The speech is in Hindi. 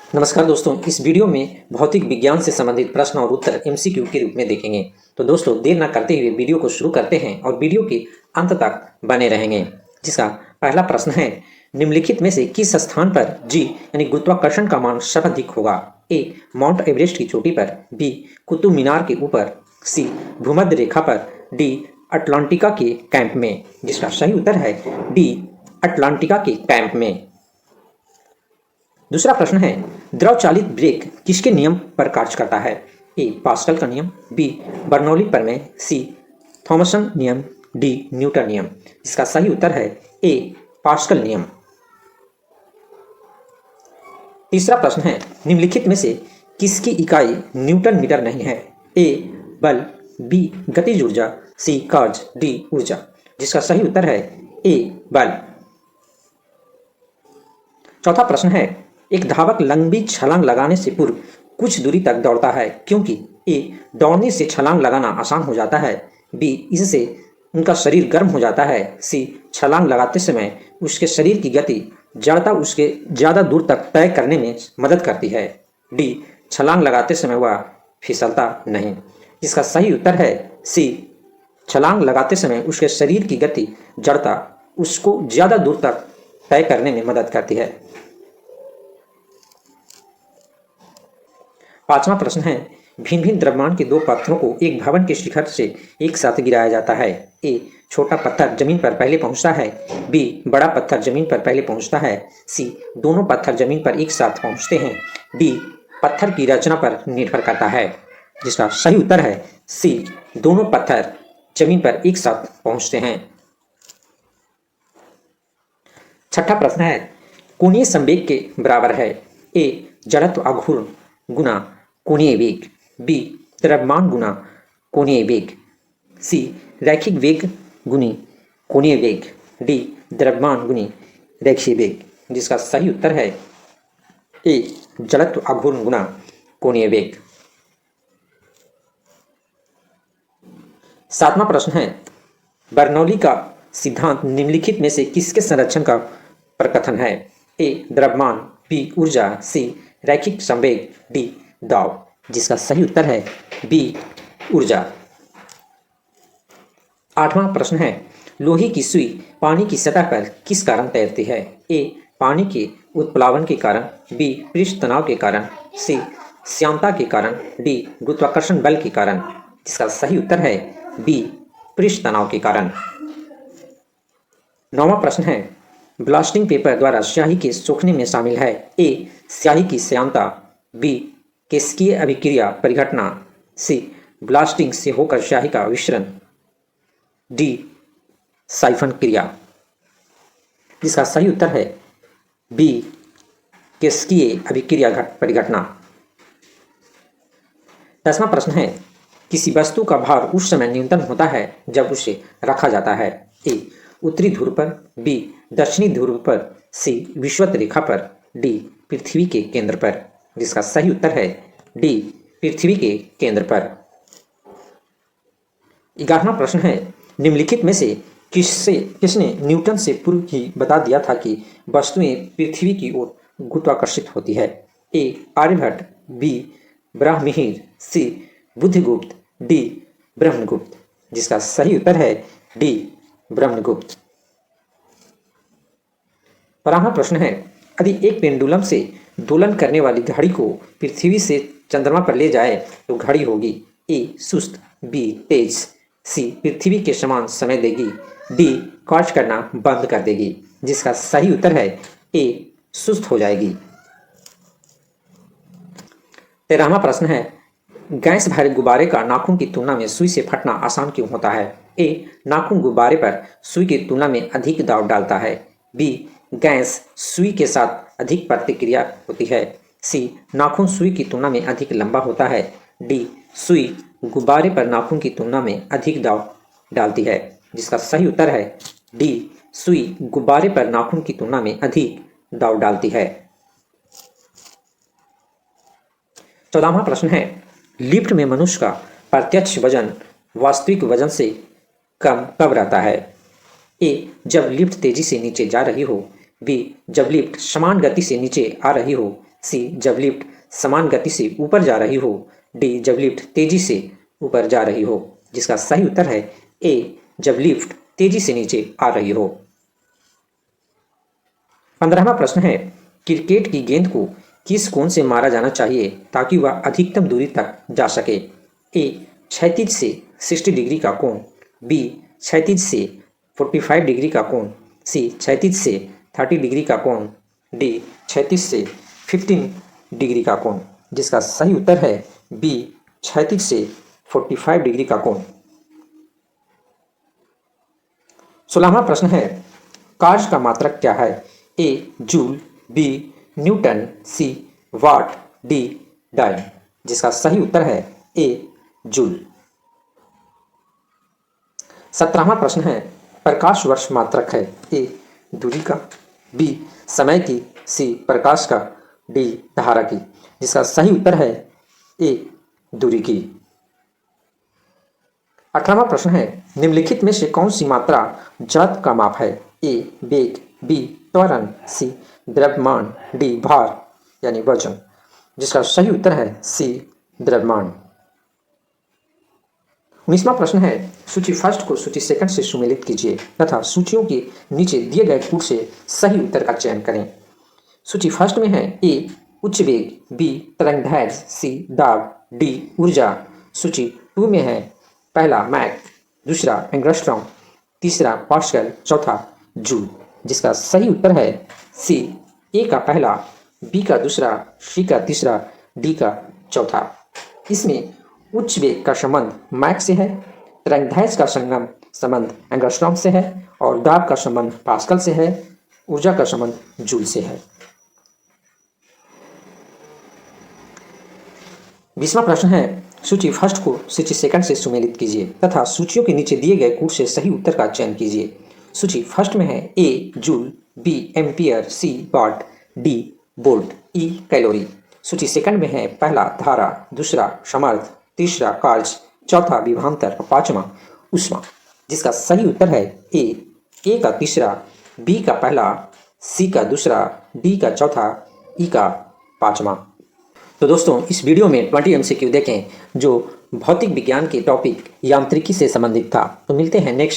नमस्कार दोस्तों, इस वीडियो में भौतिक विज्ञान से संबंधित प्रश्न और उत्तर एमसीक्यू के रूप में देखेंगे। तो दोस्तों, देर न करते हुए वीडियो को शुरू करते हैं और वीडियो के अंत तक बने रहेंगे। जिसका पहला प्रश्न है, निम्नलिखित में से किस स्थान पर जी यानी गुरुत्वाकर्षण का मान सर्वाधिक होगा? ए माउंट एवरेस्ट की चोटी पर, बी कुतुब मीनार के ऊपर, सी भूमध्य रेखा पर, डी अटलांटिका के कैंप में। जिसका सही उत्तर है डी अटलांटिका के कैंप में। दूसरा प्रश्न है, द्रव चालित ब्रेक किसके नियम पर कार्य करता है? ए पास्कल का नियम, बी बर्नौली प्रमेय, सी थॉमसन नियम, डी न्यूटन नियम। इसका सही उत्तर है ए पास्कल नियम। तीसरा प्रश्न है, निम्नलिखित में से किसकी इकाई न्यूटन मीटर नहीं है? ए बल, बी गतिज ऊर्जा, सी कार्य, डी ऊर्जा। जिसका सही उत्तर है ए बल। चौथा प्रश्न है, एक धावक लंबी छलांग लगाने से पूर्व कुछ दूरी तक दौड़ता है क्योंकि ए दौड़ने से छलांग लगाना आसान हो जाता है, बी इससे उनका शरीर गर्म हो जाता है, सी छलांग लगाते समय उसके शरीर की गति जड़ता उसके ज़्यादा दूर तक तय करने में मदद करती है, डी छलांग लगाते समय वह फिसलता नहीं। इसका सही उत्तर है सी छलांग लगाते समय उसके शरीर की गति जड़ता उसको ज़्यादा दूर तक तय करने में मदद करती है। पांचवा प्रश्न है, भिन्न भिन्न द्रव्यमान के दो पत्थरों को एक भवन के शिखर से एक साथ गिराया जाता है। ए छोटा पत्थर जमीन पर पहले पहुंचता है, बी बड़ा पत्थर जमीन पर पहले पहुंचता है, सी दोनों पत्थर जमीन पर एक साथ पहुंचते हैं, डी पत्थर की रचना पर निर्भर करता है। जिसका सही उत्तर है सी दोनों पत्थर जमीन पर एक साथ पहुंचते हैं। छठा प्रश्न है, कोणीय संवेग के बराबर है? ए जड़त्व आघूर्ण गुना कोणीय वेग, बी द्रव्यमान गुना कोणीय वेग, सी रैखिक वेग गुनी कोणीय वेग, डी द्रव्यमान गुनी रैखिक वेग। जिसका सही उत्तर है ए जड़त्व आघूर्ण गुना कोणीय वेग। सातवां प्रश्न है, बर्नौली का सिद्धांत निम्नलिखित में से किसके संरक्षण का प्रकथन है? ए द्रव्यमान, बी ऊर्जा, सी रैखिक संवेग, डी दाब। जिसका सही उत्तर है बी ऊर्जा। आठवां प्रश्न है, लोहे की सुई पानी की सतह पर किस कारण तैरती है? ए पानी के उत्प्लावन के कारण, बी पृष्ठ तनाव के कारण, सी श्यानता के कारण, डी गुरुत्वाकर्षण बल के कारण। जिसका सही उत्तर है बी पृष्ठ तनाव के कारण। नौवां प्रश्न है, ब्लास्टिंग पेपर द्वारा स्याही के सोखने में शामिल है? ए स्याही की श्यानता, बी केशिकीय अभिक्रिया परिघटना, सी ब्लास्टिंग से होकर स्याही का विसरण, डी साइफन क्रिया। जिसका सही उत्तर है बी केशिकीय अभिक्रिया परिघटना। 10वां प्रश्न है, किसी वस्तु का भार उस समय न्यूनतम होता है जब उसे रखा जाता है? ए उत्तरी ध्रुव पर, बी दक्षिणी ध्रुव पर, सी विषुवत रेखा पर, डी पृथ्वी के केंद्र पर। जिसका सही उत्तर है डी पृथ्वी के केंद्र पर। 11वां प्रश्न है, निम्नलिखित में से किसने न्यूटन से पूर्व ही बता दिया था कि वस्तुएं पृथ्वी की ओर गुरुत्वाकर्षित होती है? ए आर्यभट्ट, बी ब्राह्मणिर, सी बुद्धिगुप्त, डी ब्रह्मगुप्त। जिसका सही उत्तर है डी ब्रह्मगुप्त। 12वां प्रश्न है, यदि एक पेंडुलम से दोलन करने वाली घड़ी को पृथ्वी से चंद्रमा पर ले जाए तो घड़ी होगी ए सुस्त, बी तेज, सी पृथ्वी के समान समय देगी, डी कार्य करना बंद कर देगी। जिसका सही उत्तर है ए सुस्त हो जाएगी। 13वां प्रश्न है, गैस भरे गुब्बारे का नाखून की तुलना में सुई से फटना आसान क्यों होता है? ए नाखून गुब्बारे पर सुई की तुलना में अधिक दबाव डालता है, बी गैस सुई के साथ अधिक प्रतिक्रिया होती है, सी नाखून सुई की तुलना में अधिक लंबा होता है, डी सुई गुब्बारे पर नाखून की तुलना में अधिक दबाव डालती है। जिसका सही उत्तर है डी सुई गुब्बारे पर नाखून की तुलना में अधिक दबाव डालती है। 14वां प्रश्न है, लिफ्ट में मनुष्य का प्रत्यक्ष वजन वास्तविक वजन से कम कब रहता है? ए जब लिफ्ट तेजी से नीचे जा रही हो, बी जब लिफ्ट समान गति से नीचे आ रही हो, सी जब लिफ्ट समान गति से ऊपर जा रही हो, डी जब लिफ्ट तेजी से ऊपर जा रही हो। जिसका सही उत्तर है ए जब लिफ्ट तेजी से नीचे आ रही हो। 15वां प्रश्न है क्रिकेट की गेंद को किस कोण से मारा जाना चाहिए ताकि वह अधिकतम दूरी तक जा सके। ए क्षैतिज से 60 डिग्री का कोण, बी क्षैतिज से 45 डिग्री का कोण, सी क्षैतिज से 30 डिग्री का कोण, डी क्षैतिज से 15 डिग्री का कोण। जिसका सही उत्तर है बी क्षैतिज से 45 डिग्री का कोण। 16वां प्रश्न है कार्य का मात्रक क्या है। ए जूल, बी न्यूटन, सी वाट, डी डाइन। जिसका सही उत्तर है ए जूल। 17वां प्रश्न है प्रकाश वर्ष मात्रक है। ए दूरी का, बी समय की, सी प्रकाश का, डी धारा की। जिसका सही उत्तर है ए दूरी की। 18वां प्रश्न है निम्नलिखित में से कौन सी मात्रा जड़ का माप है। ए वेग, बी त्वरण, सी द्रव्यमान, डी भार यानी वजन। जिसका सही उत्तर है सी द्रव्यमान। 19वां प्रश्न है सूची फर्स्ट को सूची सेकंड से सुमेलित कीजिए तथा सूचियों के नीचे दिए गए कूट से सही उत्तर का चयन करें। सूची फर्स्ट में है ए उच्च वेग, बी तरंगदैर्घ्य, सी दाब, डी ऊर्जा। सूची 2 में है पहला मैक, दूसरा एंगस्ट्रॉम, तीसरा पास्कल, चौथा जूल। जिसका सही उत्तर है सी ए का पहला, बी का दूसरा, सी का तीसरा, डी का चौथा। इसमें उच्च वेग का संबंध मैक से है, तरंगदैर्घ्य का संबंध एंगस्ट्रॉम से है और दाब का संबंध पास्कल से है, ऊर्जा का संबंध जूल से है। 20वां प्रश्न है सूची फर्स्ट को सूची सेकंड से सुमेलित कीजिए तथा सूचियों के नीचे दिए गए कूट से सही उत्तर का चयन कीजिए। सूची फर्स्ट में है ए जूल, बी एम्पियर, सी वाट, डी वोल्ट, ई कैलोरी। सूची सेकंड में है पहला धारा, दूसरा समर्थ, तीसरा कार्य, चौथा विभवांतर और पांचवा ऊष्मा। जिसका सही उत्तर है ए का तीसरा, बी का पहला, सी का दूसरा, डी का चौथा, ई का पांचवा। तो दोस्तों इस वीडियो में 20 MCQ देखें जो भौतिक विज्ञान के टॉपिक यांत्रिकी से संबंधित था। तो मिलते हैं नेक्स्ट